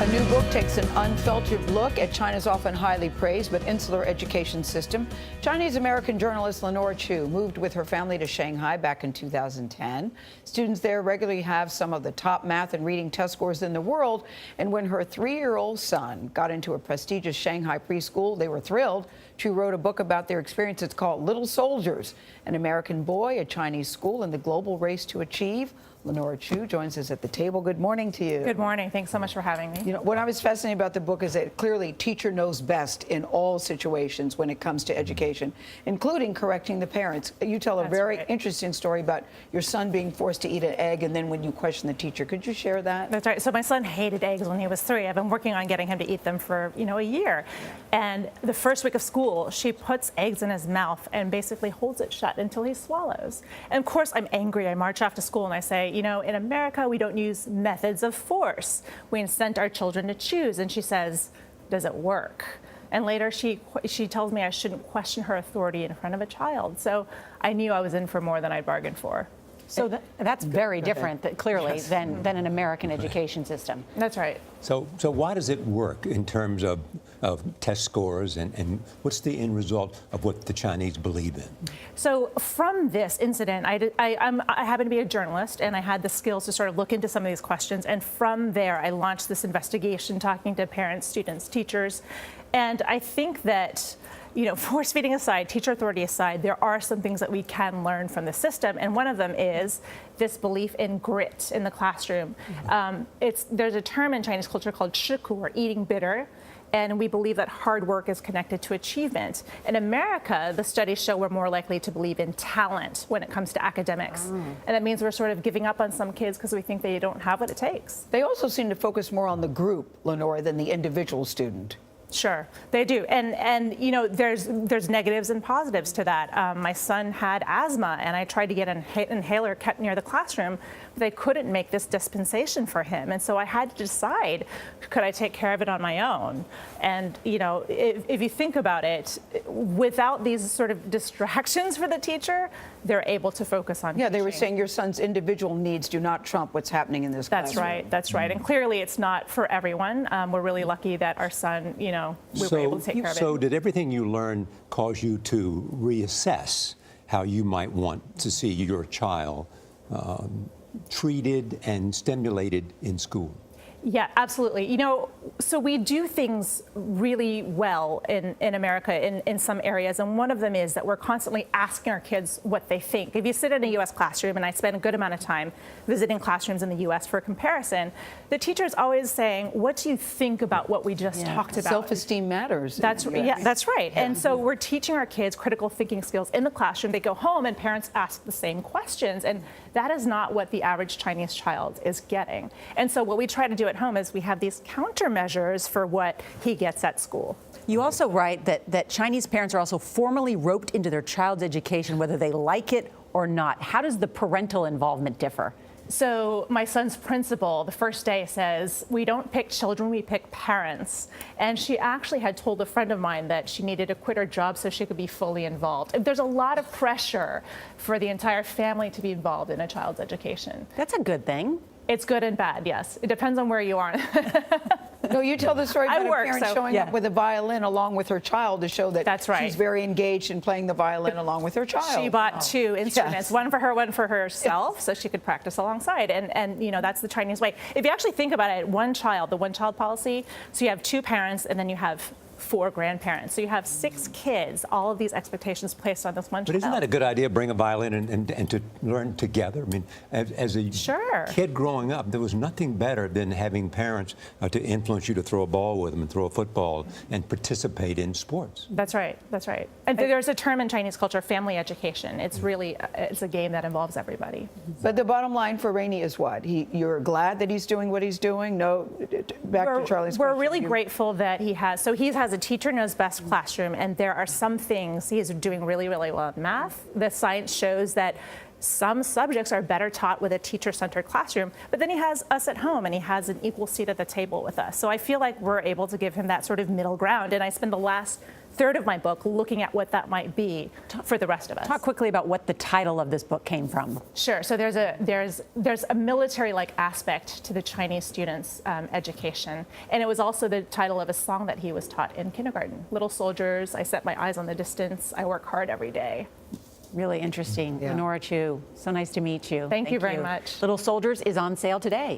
A new book takes an unfiltered look at China's often highly praised but insular education system. Chinese-American journalist Lenore Chu moved with her family to Shanghai back in 2010. Students there regularly have some of the top math and reading test scores in the world. And when her 3-year-old son got into a prestigious Shanghai preschool, they were thrilled. Chu wrote a book about their experience. It's called Little Soldiers, an American boy, a Chinese school, and the global race to achieve. Lenore Chu joins us at the table. Good morning to you. Good morning. Thanks so much for having me. You know, what I was fascinated about the book is that clearly teacher knows best in all situations when it comes to education, including correcting the parents. You tell a very interesting story about your son being forced to eat an egg, and then when you question the teacher. Could you share that? That's right. So my son hated eggs when he was 3. I've been working on getting him to eat them for, a year. And the first week of school, she puts eggs in his mouth and basically holds it shut until he swallows. And of course, I'm angry. I march off to school and I say, in America, we don't use methods of force. We incent our children to choose. And she says, does it work? And later she tells me I shouldn't question her authority in front of a child. So I knew I was in for more than I bargained for. So that's very different, clearly, than an American education system. That's right. So why does it work in terms of test scores and what's the end result of what the Chinese believe in? So from this incident, I happen to be a journalist, and I had the skills to sort of look into some of these questions. And from there, I launched this investigation, talking to parents, students, teachers. And I think that, force feeding aside, teacher authority aside, there are some things that we can learn from the system. And one of them is this belief in grit in the classroom. There's a term in Chinese culture called 吃苦, or eating bitter. And we believe that hard work is connected to achievement. In America, the studies show we're more likely to believe in talent when it comes to academics. And that means we're sort of giving up on some kids because we think they don't have what it takes. They also seem to focus more on the group, Lenore, than the individual student. Sure, they do. And there's negatives and positives to that. My son had asthma, and I tried to get an inhaler kept near the classroom, but they couldn't make this dispensation for him. And so I had to decide, could I take care of it on my own? And, if you think about it, without these sort of distractions for the teacher, they're able to focus on teaching. They were saying your son's individual needs do not trump what's happening in this classroom. That's right. And clearly it's not for everyone. We're really lucky that our son, we were able to take care of it. So did everything you learned cause you to reassess how you might want to see your child treated and stimulated in school? Yeah, absolutely. So we do things really well in America in some areas, and one of them is that we're constantly asking our kids what they think. If you sit in a U.S. classroom, and I spend a good amount of time visiting classrooms in the U.S. for comparison, the teacher's always saying, what do you think about what we just talked about? Self-esteem matters. That's right. Yeah. And so we're teaching our kids critical thinking skills in the classroom. They go home and parents ask the same questions, and that is not what the average Chinese child is getting. And so what we try to do at home is we have these countermeasures for what he gets at school. You also write that Chinese parents are also formally roped into their child's education, whether they like it or not. How does the parental involvement differ? So my son's principal, the first day, says, we don't pick children, we pick parents. And she actually had told a friend of mine that she needed to quit her job so she could be fully involved. There's a lot of pressure for the entire family to be involved in a child's education. That's a good thing. It's good and bad, yes. It depends on where you are. No, you tell the story about a parent showing up with a violin along with her child to show that she's very engaged in playing the violin along with her child. She bought 2 instruments, one for her, one for herself, so she could practice alongside. And that's the Chinese way. If you actually think about it, the one-child policy, so you have 2 parents and then you have 4 grandparents. So you have 6 kids, all of these expectations placed on this one child. But isn't that a good idea, bring a violin and to learn together? I mean, as a kid growing up, there was nothing better than having parents to influence you to throw a ball with them and throw a football and participate in sports. That's right. And there's a term in Chinese culture, family education. It's really, it's a game that involves everybody. But the bottom line for Rainey is what? You're glad that he's doing what he's doing? No, back to Charlie's question. We're really grateful that he has a teacher knows best classroom, and there are some things he is doing really, really well in math. The science shows that some subjects are better taught with a teacher-centered classroom, but then he has us at home and he has an equal seat at the table with us. So I feel like we're able to give him that sort of middle ground, and I spend the last third of my book looking at what that might be for the rest of us. Talk quickly about what the title of this book came from. Sure. So there's a military-like aspect to the Chinese students' education, and it was also the title of a song that he was taught in kindergarten. Little soldiers, I set my eyes on the distance. I work hard every day. Really interesting. Yeah. Lenora Chu, so nice to meet you. Thank you very much. Little Soldiers is on sale today.